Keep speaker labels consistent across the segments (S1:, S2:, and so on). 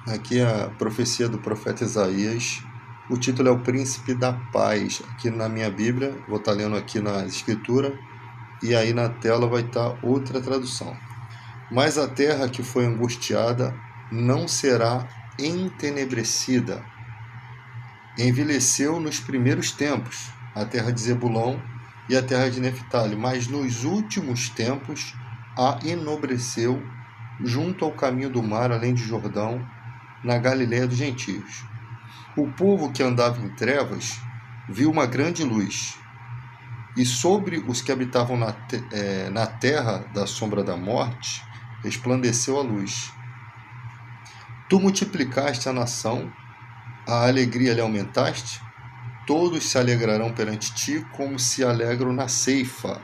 S1: Aqui é a profecia do profeta Isaías. O título é O Príncipe da Paz. Aqui na minha Bíblia, vou estar lendo aqui na Escritura, e aí na tela vai estar outra tradução. Mas a terra que foi angustiada não será entenebrecida. Envelheceu nos primeiros tempos a terra de Zebulon e a terra de Neftali, mas nos últimos tempos a enobreceu junto ao caminho do mar, além de Jordão, na Galiléia dos gentios. O povo que andava em trevas viu uma grande luz, e sobre os que habitavam na terra da sombra da morte resplandeceu a luz. Tu multiplicaste a nação, a alegria lhe aumentaste, todos se alegrarão perante ti como se alegram na ceifa,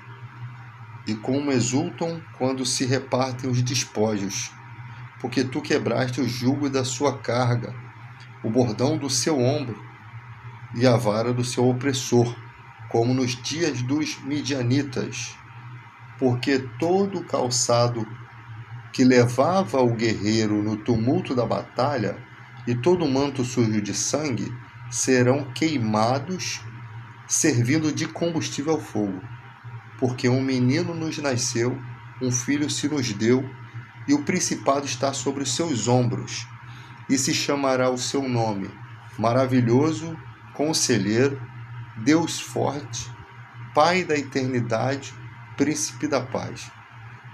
S1: e como exultam quando se repartem os despojos, porque tu quebraste o jugo da sua carga, o bordão do seu ombro e a vara do seu opressor, como nos dias dos midianitas, porque todo o calçado que levava o guerreiro no tumulto da batalha e todo o manto sujo de sangue serão queimados, servindo de combustível ao fogo. Porque um menino nos nasceu, um filho se nos deu, e o principado está sobre os seus ombros, e se chamará o seu nome, Maravilhoso, Conselheiro, Deus Forte, Pai da Eternidade, Príncipe da Paz.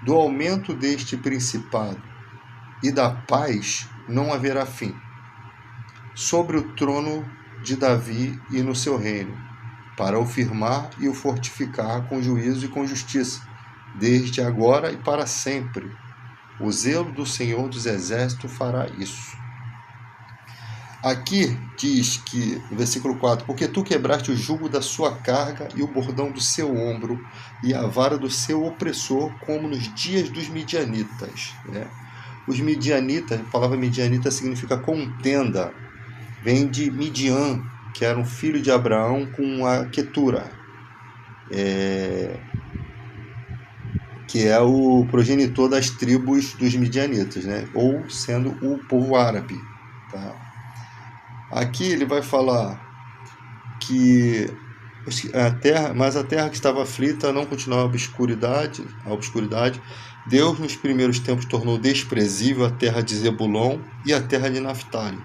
S1: Do aumento deste principado e da paz não haverá fim, sobre o trono de Davi e no seu reino, para o firmar e o fortificar com juízo e com justiça, desde agora e para sempre. O zelo do Senhor dos Exércitos fará isso. Aqui diz que, no versículo 4, porque tu quebraste o jugo da sua carga e o bordão do seu ombro e a vara do seu opressor, como nos dias dos midianitas. Né? Os midianitas, a palavra midianita significa contenda, vem de Midian, que era um filho de Abraão com a Quetura, que é o progenitor das tribos dos midianitas, né? Ou sendo o povo árabe. Tá? Aqui ele vai falar que mas a terra que estava aflita não continuava a obscuridade. Deus nos primeiros tempos tornou desprezível a terra de Zebulon e a terra de Naftali,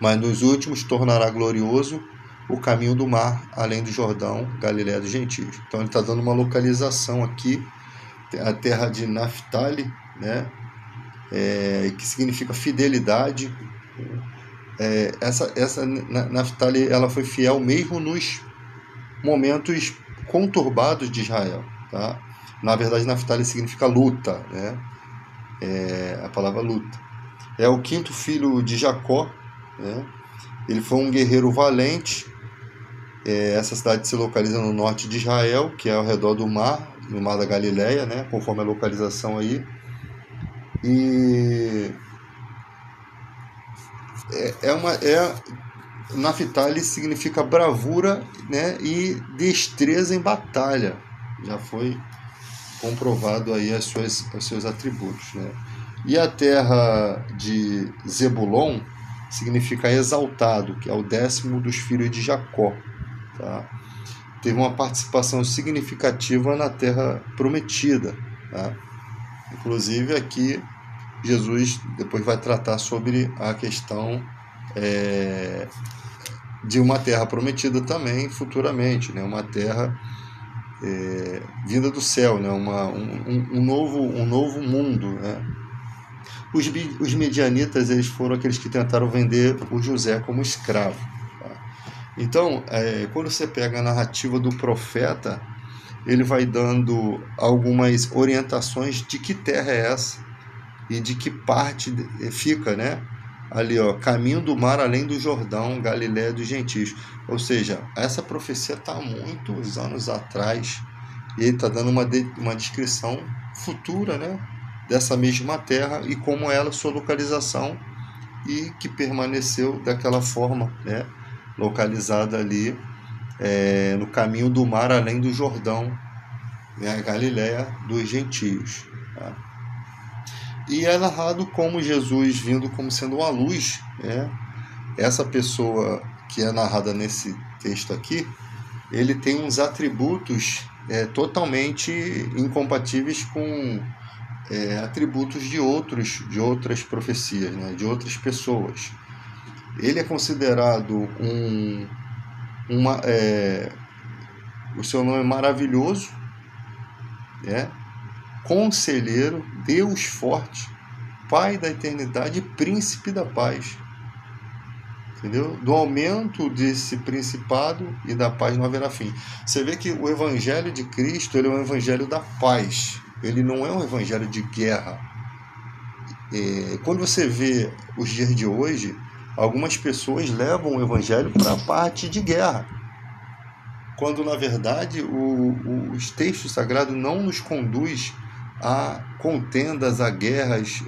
S1: mas nos últimos tornará glorioso o caminho do mar, além do Jordão, Galiléia dos gentios. Então ele está dando uma localização aqui, a terra de Naftali, né? Que significa fidelidade. Essa Naftali, ela foi fiel mesmo nos momentos conturbados de Israel, tá? Na verdade, Naftali significa luta, né? A palavra luta. É o quinto filho de Jacó, né? Ele foi um guerreiro valente. Essa cidade se localiza no norte de Israel, que é ao redor do mar, no mar da Galileia, né? Conforme a localização aí. E Naftali significa bravura, né, e destreza em batalha. Já foi comprovado aí os seus atributos, né? E a terra de Zebulon significa exaltado, que é o 10º dos filhos de Jacó. Tá? Teve uma participação significativa na terra prometida. Tá? Inclusive aqui Jesus depois vai tratar sobre a questão de uma terra prometida também futuramente, né? Uma terra vinda do céu, né? Um novo mundo, né? Os medianitas, eles foram aqueles que tentaram vender o José como escravo. Tá? Então, quando você pega a narrativa do profeta, ele vai dando algumas orientações de que terra é essa e de que parte fica, né? Ali, ó, caminho do mar além do Jordão, Galiléia dos gentios. Ou seja, essa profecia está há muitos anos atrás, e ele está dando uma descrição futura, né, dessa mesma terra e como ela, sua localização, e que permaneceu daquela forma, né, localizada ali no caminho do mar além do Jordão, né, Galiléia dos gentios. Tá? E é narrado como Jesus vindo como sendo uma luz, né? Essa pessoa que é narrada nesse texto aqui, ele tem uns atributos totalmente incompatíveis com atributos de outras profecias, né? De outras pessoas. Ele é considerado o seu nome é maravilhoso, né? Conselheiro, Deus forte, Pai da eternidade e Príncipe da paz. Entendeu? Do aumento desse principado e da paz não haverá fim. Você vê que o evangelho de Cristo, ele é um evangelho da paz. Ele não é um evangelho de guerra. Quando você vê os dias de hoje, algumas pessoas levam o evangelho para a parte de guerra, quando na verdade os textos sagrados não nos conduz a contendas, a guerras,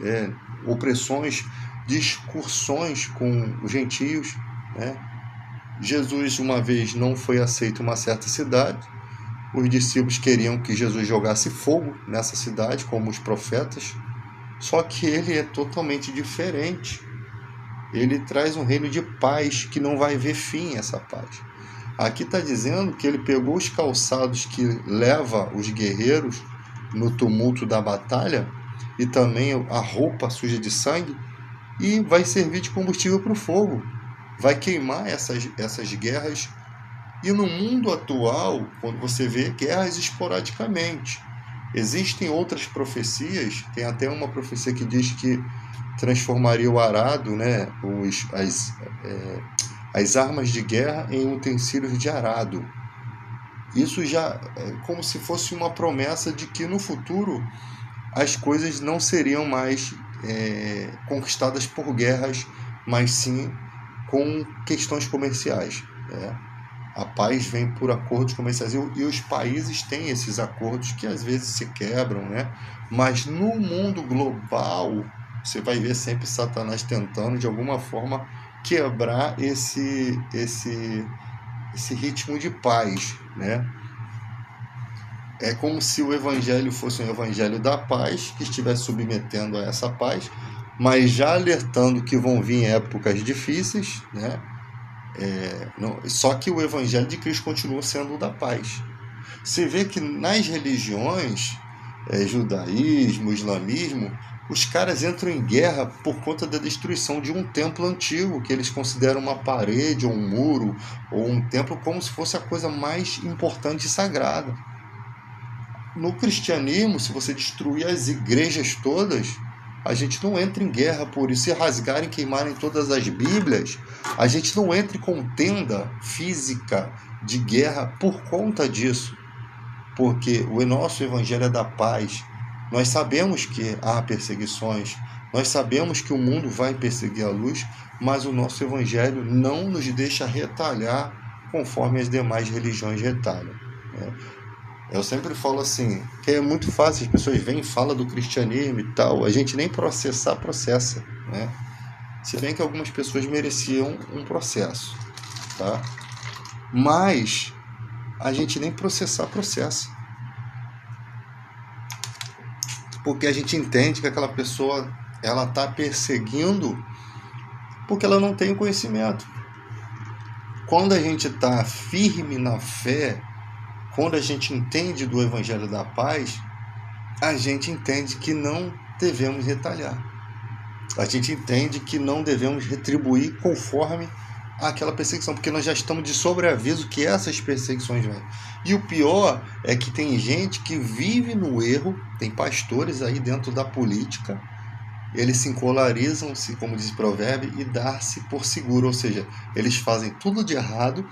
S1: opressões, discussões com os gentios, né? Jesus uma vez não foi aceito em uma certa cidade, os discípulos queriam que Jesus jogasse fogo nessa cidade, como os profetas, só que ele é totalmente diferente. Ele traz um reino de paz que não vai ver fim, essa paz. Aqui está dizendo que ele pegou os calçados que leva os guerreiros no tumulto da batalha e também a roupa suja de sangue e vai servir de combustível para o fogo. Vai queimar essas guerras. E no mundo atual, quando você vê guerras esporadicamente, existem outras profecias, tem até uma profecia que diz que transformaria o arado, né, as armas de guerra em utensílios de arado. Isso já é como se fosse uma promessa de que no futuro as coisas não seriam mais conquistadas por guerras, mas sim com questões comerciais. A paz vem por acordos comerciais, e os países têm esses acordos que às vezes se quebram, né? Mas no mundo global você vai ver sempre Satanás tentando de alguma forma quebrar esse ritmo de paz, né? É como se o evangelho fosse um evangelho da paz, que estivesse submetendo a essa paz, mas já alertando que vão vir épocas difíceis, né? Só que o evangelho de Cristo continua sendo o da paz. Você vê que nas religiões, judaísmo, islamismo, os caras entram em guerra por conta da destruição de um templo antigo, que eles consideram uma parede, ou um muro, ou um templo, como se fosse a coisa mais importante e sagrada. No cristianismo, se você destruir as igrejas todas, a gente não entra em guerra por isso. Se rasgarem, queimarem todas as Bíblias, a gente não entra em contenda física de guerra por conta disso. Porque o nosso evangelho é da paz. Nós sabemos que há perseguições, nós sabemos que o mundo vai perseguir a luz, mas o nosso evangelho não nos deixa retalhar conforme as demais religiões retalham, né? Eu sempre falo assim, que é muito fácil, as pessoas vêm e falam do cristianismo e tal, a gente nem processa, né? Se bem que algumas pessoas mereciam um processo, tá? Mas a gente nem processa. Porque a gente entende que aquela pessoa, ela está perseguindo porque ela não tem o conhecimento. Quando a gente está firme na fé, quando a gente entende do evangelho da paz, a gente entende que não devemos retalhar. A gente entende que não devemos retribuir conforme aquela perseguição, porque nós já estamos de sobreaviso que essas perseguições vêm. E o pior é que tem gente que vive no erro, tem pastores aí dentro da política, eles se encolarizam-se, como diz o provérbio, e dar-se por seguro, ou seja, eles fazem tudo de errado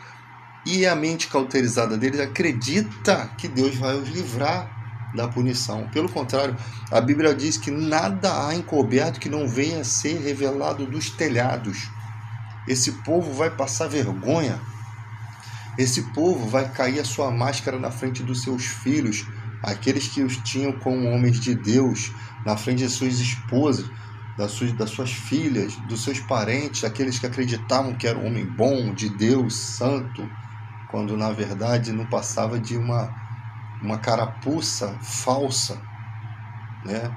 S1: e a mente cauterizada deles acredita que Deus vai os livrar da punição. Pelo contrário, a Bíblia diz que nada há encoberto que não venha a ser revelado dos telhados. Esse povo vai passar vergonha. Esse povo vai cair a sua máscara na frente dos seus filhos, aqueles que os tinham como homens de Deus, na frente de suas esposas, das suas filhas, dos seus parentes, aqueles que acreditavam que era um homem bom, de Deus, santo, quando na verdade não passava de uma carapuça falsa, né?